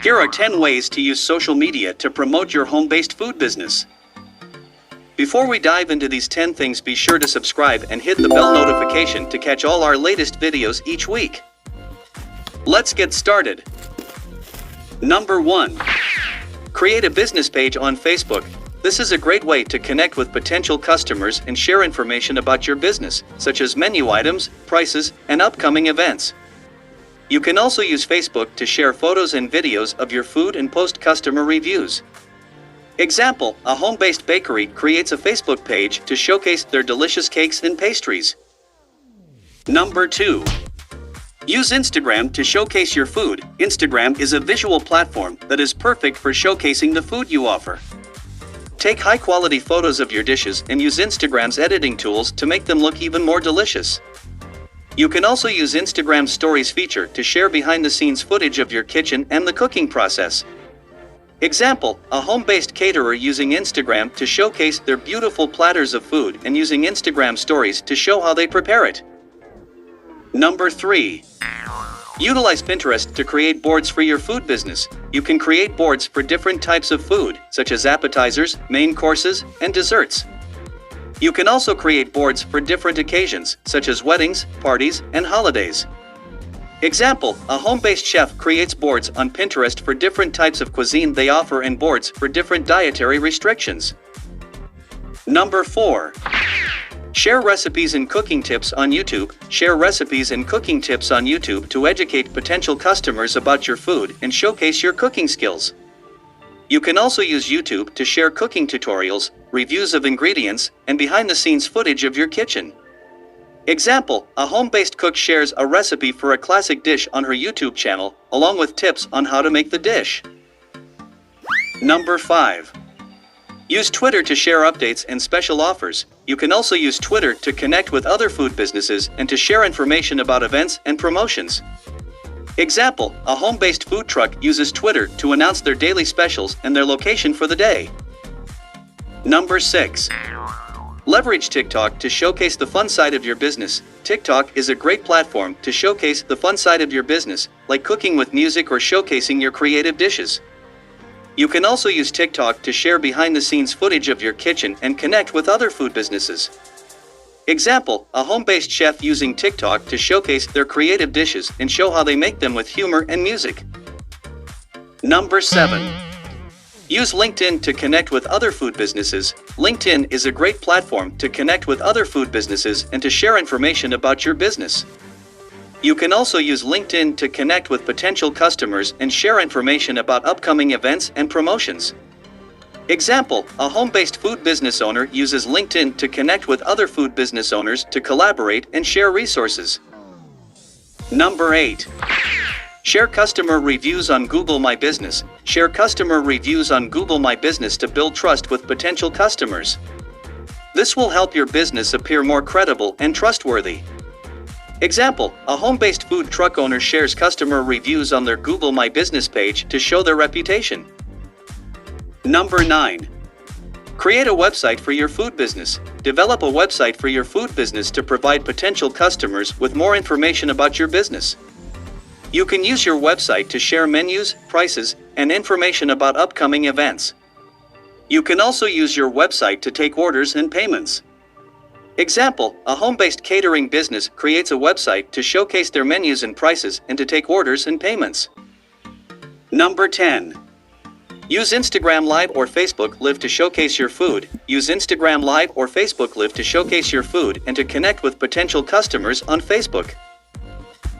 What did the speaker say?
Here are 10 ways to use social media to promote your home-based food business. Before we dive into these 10 things, be sure to subscribe and hit the bell notification to catch all our latest videos each week. Let's get started. Number 1. Create a business page on Facebook. This is a great way to connect with potential customers and share information about your business, such as menu items, prices, and upcoming events. You can also use Facebook to share photos and videos of your food and post customer reviews. Example, a home-based bakery creates a Facebook page to showcase their delicious cakes and pastries. Number 2. Use Instagram to showcase your food. Instagram is a visual platform that is perfect for showcasing the food you offer. Take high-quality photos of your dishes and use Instagram's editing tools to make them look even more delicious. You can also use Instagram Stories feature to share behind-the-scenes footage of your kitchen and the cooking process. Example, a home-based caterer using Instagram to showcase their beautiful platters of food and using Instagram Stories to show how they prepare it. Number 3. Utilize Pinterest to create boards for your food business. You can create boards for different types of food, such as appetizers, main courses, and desserts. You can also create boards for different occasions, such as weddings, parties, and holidays. Example, a home-based chef creates boards on Pinterest for different types of cuisine they offer and boards for different dietary restrictions. Number 4. Share recipes and cooking tips on YouTube. Share recipes and cooking tips on YouTube to educate potential customers about your food and showcase your cooking skills. You can also use YouTube to share cooking tutorials, reviews of ingredients, and behind-the-scenes footage of your kitchen. Example, a home-based cook shares a recipe for a classic dish on her YouTube channel, along with tips on how to make the dish. Number 5. Use Twitter to share updates and special offers. You can also use Twitter to connect with other food businesses and to share information about events and promotions. Example, a home-based food truck uses Twitter to announce their daily specials and their location for the day. Number 6. Leverage TikTok to showcase the fun side of your business. TikTok is a great platform to showcase the fun side of your business, like cooking with music or showcasing your creative dishes. You can also use TikTok to share behind-the-scenes footage of your kitchen and connect with other food businesses. Example, a home-based chef using TikTok to showcase their creative dishes and show how they make them with humor and music. Number 7. Use LinkedIn to connect with other food businesses. LinkedIn is a great platform to connect with other food businesses and to share information about your business. You can also use LinkedIn to connect with potential customers and share information about upcoming events and promotions. Example, a home-based food business owner uses LinkedIn to connect with other food business owners to collaborate and share resources. Number 8. Share customer reviews on Google My Business. Share customer reviews on Google My Business to build trust with potential customers. This will help your business appear more credible and trustworthy. Example, a home-based food truck owner shares customer reviews on their Google My Business page to show their reputation. Number 9. Create a website for your food business. Develop a website for your food business to provide potential customers with more information about your business. You can use your website to share menus, prices, and information about upcoming events. You can also use your website to take orders and payments. Example, a home-based catering business creates a website to showcase their menus and prices and to take orders and payments. Number 10. Use Instagram Live or Facebook Live to showcase your food. Use Instagram Live or Facebook Live to showcase your food and to connect with potential customers on Facebook.